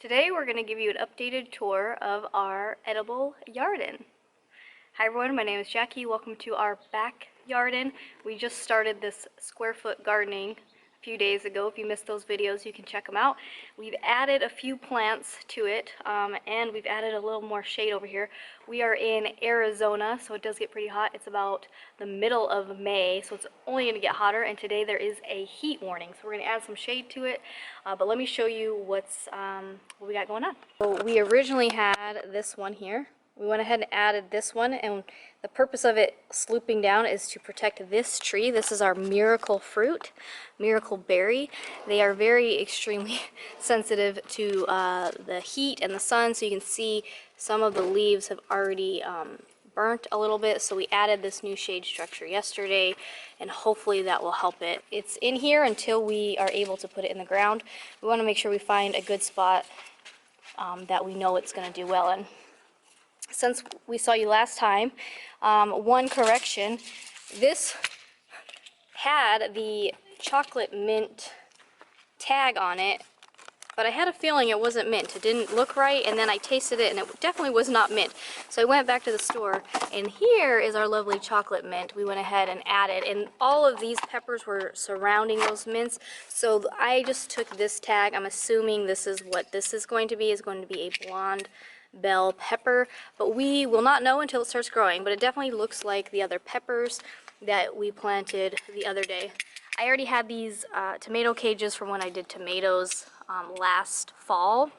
Today we're going to give you an updated tour of our edible Yarden. Hi everyone, my name is Jackie. Welcome to our backyarden. We just started this square foot gardening a few days ago. If you missed those videos, you can check them out. We've added a few plants to it, and we've added a little more shade over here. We are in Arizona, so it does get pretty hot. It's about the middle of May, so it's only going to get hotter, and today there is a heat warning, so we're going to add some shade to it. But let me show you what we got going on. So we originally had this one here. We went ahead and added this one, and the purpose of it slooping down is to protect this tree. This is our miracle fruit, miracle berry. They are very extremely sensitive to the heat and the sun, so you can see some of the leaves have already burnt a little bit, so we added this new shade structure yesterday, and hopefully that will help it. It's in here until we are able to put it in the ground. We want to make sure we find a good spot that we know it's going to do well in. Since we saw you last time, one correction, this had the chocolate mint tag on it, but I had a feeling it wasn't mint. It didn't look right, and then I tasted it and it definitely was not mint. So I went back to the store, and here is our lovely chocolate mint we went ahead and added, and all of these peppers were surrounding those mints, so I just took this tag. I'm assuming this is what this is going to be a blonde bell pepper, but we will not know until it starts growing, but it definitely looks like the other peppers that we planted the other day. I already had these tomato cages from when I did tomatoes last fall,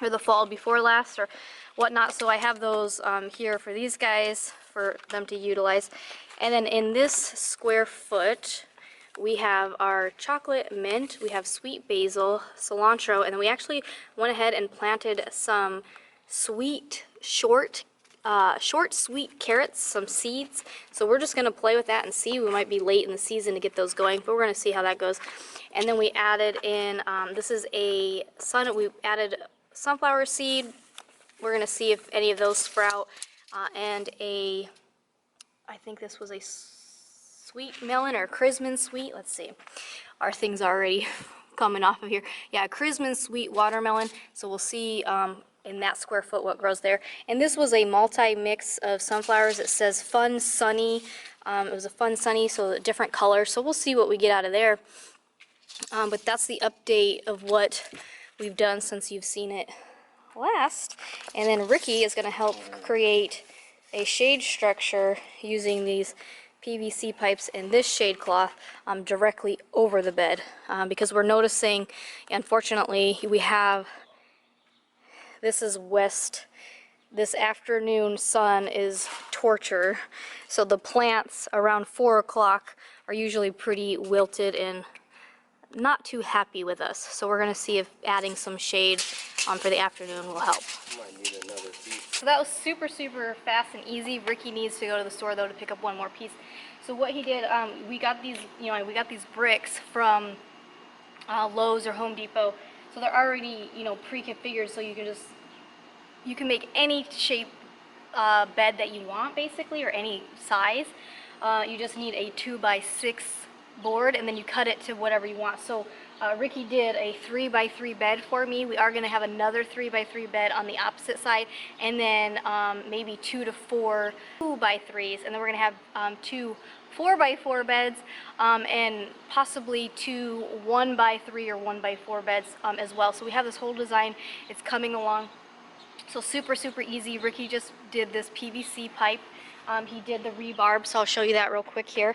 or the fall before last, or whatnot, so I have those here for these guys for them to utilize. And then in this square foot we have our chocolate mint, we have sweet basil, cilantro, and then we actually went ahead and planted some sweet, short sweet carrots, some seeds. So we're just going to play with that and see. We might be late in the season to get those going, but we're going to see how that goes. And then we added in, this is we added sunflower seed. We're going to see if any of those sprout, and I think this was a sweet melon or Christmas sweet. Let's see. Our things are already coming off of here. Yeah, Christmas sweet watermelon. So we'll see in that square foot what grows there. And this was a multi-mix of sunflowers. It says Fun Sunny. It was a Fun Sunny, so different colors. So we'll see what we get out of there. But that's the update of what we've done since you've seen it last. And then Ricky is going to help create a shade structure using these PVC pipes and this shade cloth directly over the bed, because we're noticing, unfortunately, we have, this is west, this afternoon sun is torture, so the plants around 4 o'clock are usually pretty wilted and not too happy with us. So we're going to see if adding some shade for the afternoon will help. Might need another piece. So that was super fast and easy. Ricky needs to go to the store though to pick up one more piece. So what he did, we got these, we got these bricks from Lowe's or Home Depot. So they're already, pre-configured, so you can make any shape bed that you want basically, or any size. You just need a 2x6 board, and then you cut it to whatever you want. So Ricky did a 3x3 bed for me. We are going to have another 3x3 bed on the opposite side, and then maybe 2 to 4 2x3s, and then we're going to have 2 4x4 beds, and possibly 2 1x3 or 1x4 beds as well. So we have this whole design. It's coming along. So super easy. Ricky just did this PVC pipe. He did the rebarb, so I'll show you that real quick here.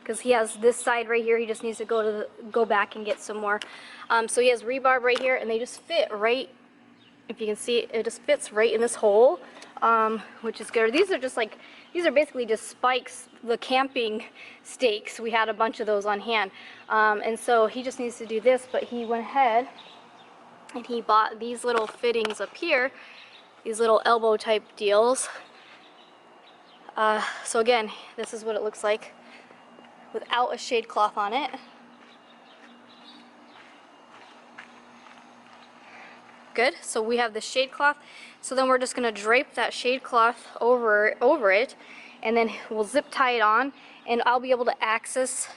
Because he has this side right here, he just needs to go back and get some more. So he has rebarb right here, and they just fit right, if you can see, it just fits right in this hole, which is good. These are basically just spikes, the camping stakes. We had a bunch of those on hand, and so he just needs to do this, but he went ahead and he bought these little fittings up here, these little elbow type deals. So again, this is what it looks like without a shade cloth on it. Good, so we have the shade cloth. So then we're just gonna drape that shade cloth over it, and then we'll zip tie it on, and I'll be able to access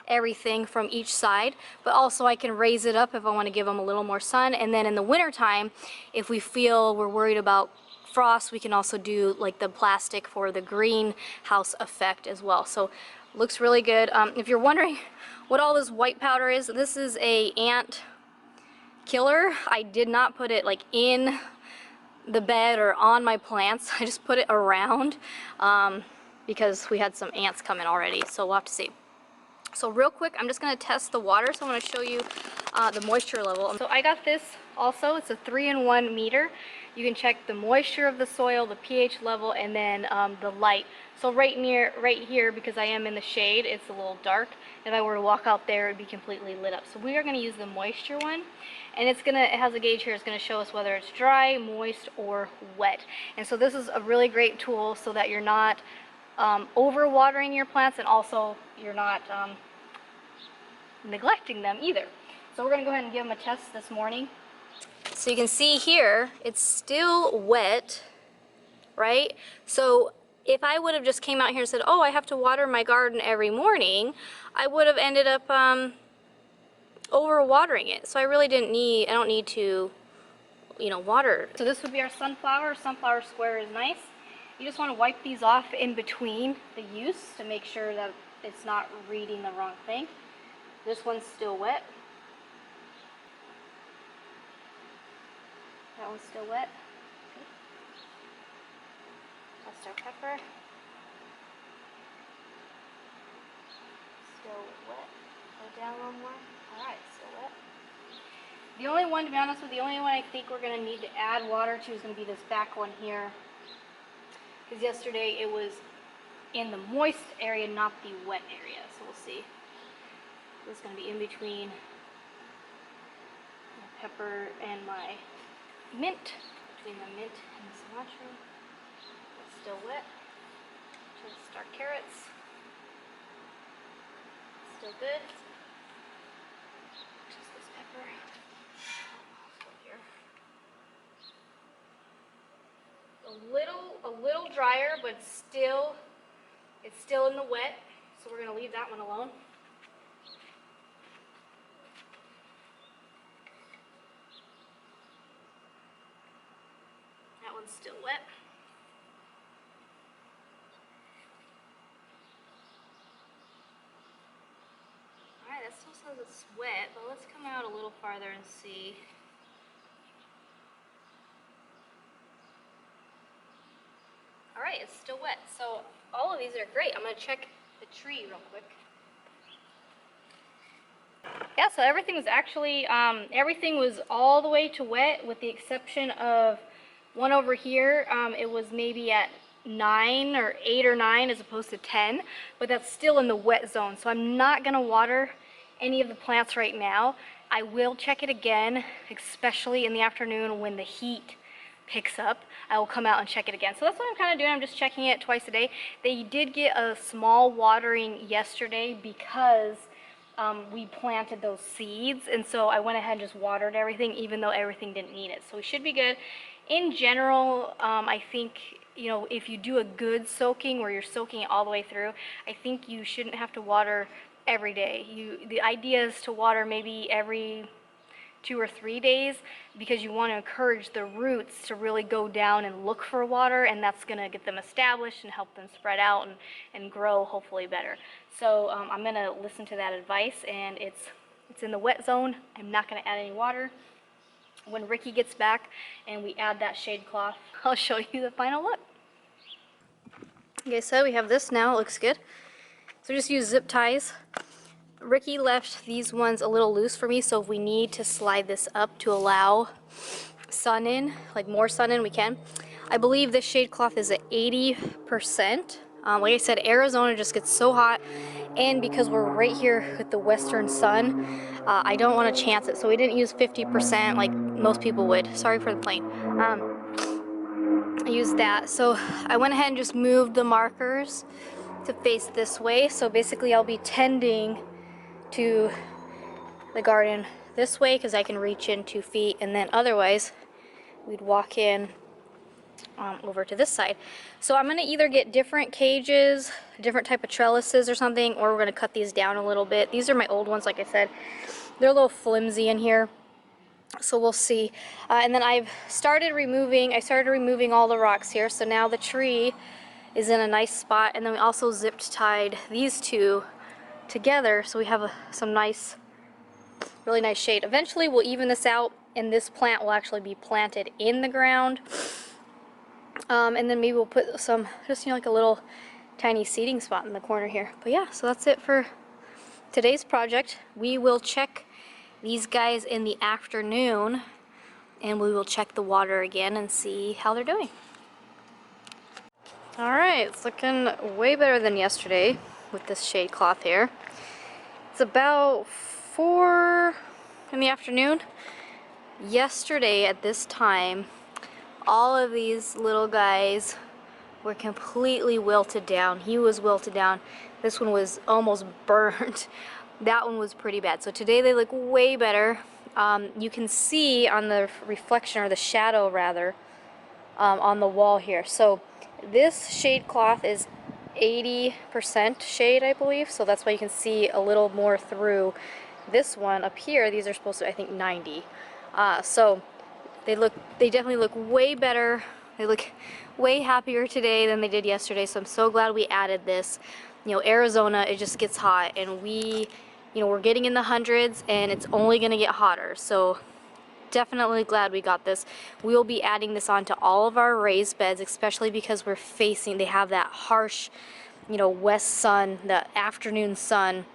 everything from each side, but also I can raise it up if I want to give them a little more sun. And then in the winter time, if we feel we're worried about frost, we can also do like the plastic for the greenhouse effect as well. So looks really good. If you're wondering what all this white powder is, this is a ant killer. I did not put it like in the bed or on my plants. I just put it around because we had some ants come in already, so we'll have to see. So real quick, I'm just going to test the water, so I'm going to show you the moisture level. So I got this also. It's a 3-in-1 meter. You can check the moisture of the soil, the pH level, and then the light. So right here, because I am in the shade, it's a little dark. If I were to walk out there, it would be completely lit up. So we are going to use the moisture one, and it has a gauge here. It's going to show us whether it's dry, moist, or wet. And so this is a really great tool so that you're not over watering your plants, and also you're not neglecting them either. So we're going to go ahead and give them a test this morning. So you can see here, it's still wet, right? So if I would have just came out here and said, oh, I have to water my garden every morning, I would have ended up over watering it. So I really I don't need to, water. So this would be our sunflower. Sunflower square is nice. You just want to wipe these off in between the use to make sure that it's not reading the wrong thing. This one's still wet. That one's still wet. That's our pepper. Still wet. Go down a little more. Alright, still wet. The only one, to be honest with you, the only one I think we're going to need to add water to is going to be this back one here. Because yesterday it was in the moist area, not the wet area. So we'll see. This is going to be in between my pepper and my mint. Between the mint and the cilantro. It's still wet. Just our carrots. Still good. Just this pepper. Here. A little drier, but it's still in the wet, so we're going to leave that one alone. That one's still wet. Alright, that still says it's wet, but let's come out a little farther and see. Alright, it's still wet. So all of these are great. I'm going to check the tree real quick. Yeah, so everything was actually, everything was all the way to wet with the exception of one over here. It was maybe at 9 or 8 or 9 as opposed to 10, but that's still in the wet zone. So I'm not going to water any of the plants right now. I will check it again, especially in the afternoon when the heat picks up. I will come out and check it again. So that's what I'm kind of doing. I'm just checking it twice a day. They did get a small watering yesterday because we planted those seeds, and so I went ahead and just watered everything even though everything didn't need it. So we should be good. In general, I think, if you do a good soaking where you're soaking it all the way through, I think you shouldn't have to water every day. The idea is to water maybe every 2 or 3 days, because you want to encourage the roots to really go down and look for water, and that's going to get them established and help them spread out and grow hopefully better. So I'm going to listen to that advice, and it's in the wet zone. I'm not going to add any water. When Ricky gets back and we add that shade cloth, I'll show you the final look. Okay, so we have this now. It looks good. So just use zip ties. Ricky left these ones a little loose for me, so if we need to slide this up to allow sun in, like more sun in, we can. I believe this shade cloth is at 80%. Like I said, Arizona just gets so hot, and because we're right here with the western sun, I don't want to chance it, so we didn't use 50% like most people would. Sorry for the plane. I used that, so I went ahead and just moved the markers to face this way. So basically I'll be tending to the garden this way because I can reach in 2 feet, and then otherwise we'd walk in over to this side. So I'm going to either get different cages, different type of trellises or something, or we're going to cut these down a little bit. These are my old ones, like I said. They're a little flimsy in here, so we'll see. And then I started removing all the rocks here, so now the tree is in a nice spot. And then we also zipped tied these two together, so we have some nice, really nice shade. Eventually we'll even this out, and this plant will actually be planted in the ground. And then maybe we'll put some, just, you know, like a little tiny seating spot in the corner here. But yeah, so that's it for today's project. We will check these guys in the afternoon, and we will check the water again and see how they're doing. Alright, it's looking way better than yesterday with this shade cloth here. It's about 4 in the afternoon. Yesterday at this time, all of these little guys were completely wilted down. He was wilted down. This one was almost burnt. That one was pretty bad. So today they look way better. You can see on the reflection, or the shadow rather, on the wall here. So this shade cloth is 80% shade, I believe. So that's why you can see a little more through. This one up here, these are supposed to, I think, 90. So they definitely look way better. They look way happier today than they did yesterday, so I'm so glad we added this. You know, Arizona, it just gets hot, and we're getting in the hundreds, and it's only gonna get hotter, so definitely glad we got this. We'll be adding this onto all of our raised beds, especially because they have that harsh, you know, west sun, the afternoon sun,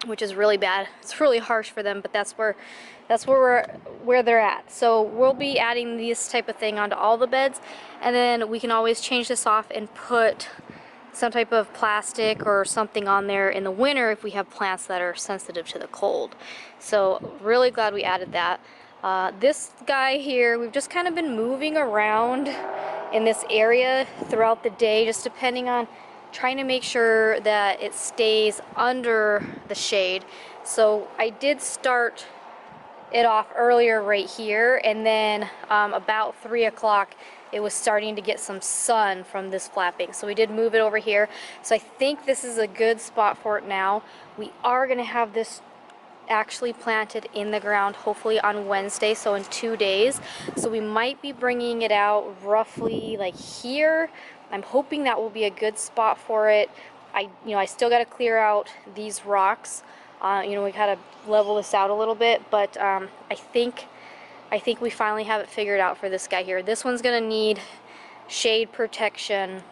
which is really bad. It's really harsh for them, but that's where they're at. So we'll be adding this type of thing onto all the beds, and then we can always change this off and put some type of plastic or something on there in the winter if we have plants that are sensitive to the cold. So really glad we added that. This guy here, we've just kind of been moving around in this area throughout the day, just depending on trying to make sure that it stays under the shade. So I did start it off earlier right here, and then about 3 o'clock it was starting to get some sun from this flapping, so we did move it over here. So I think this is a good spot for it now. We are going to have this actually planted in the ground hopefully on Wednesday, so in 2 days. So we might be bringing it out roughly like here. I'm hoping that will be a good spot for it. I still got to clear out these rocks. We gotta level this out a little bit, but I think we finally have it figured out for this guy here. This one's gonna need shade protection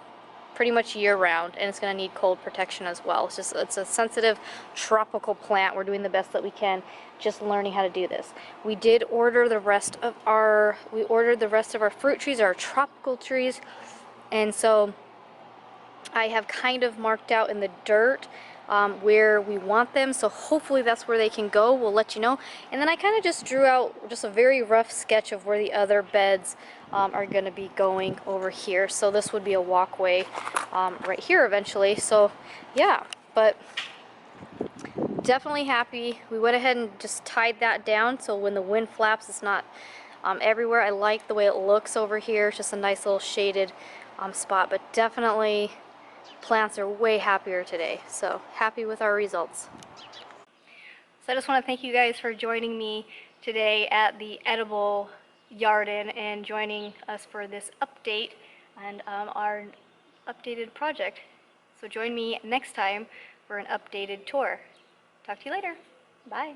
pretty much year-round, and it's gonna need cold protection as well. It's a sensitive tropical plant. We're doing the best that we can, just learning how to do this. We did order the rest of our fruit trees, our tropical trees, and so I have kind of marked out in the dirt where we want them, so hopefully that's where they can go. We'll let you know. And then I kind of just drew out just a very rough sketch of where the other beds are going to be going over here. So this would be a walkway right here eventually. So yeah, but definitely happy. We went ahead and just tied that down so when the wind flaps it's not everywhere. I like the way it looks over here. It's just a nice little shaded spot, but definitely plants are way happier today, so happy with our results. So I just want to thank you guys for joining me today at the edible Yarden and joining us for this update and our updated project. So join me next time for an updated tour. Talk to you later. Bye.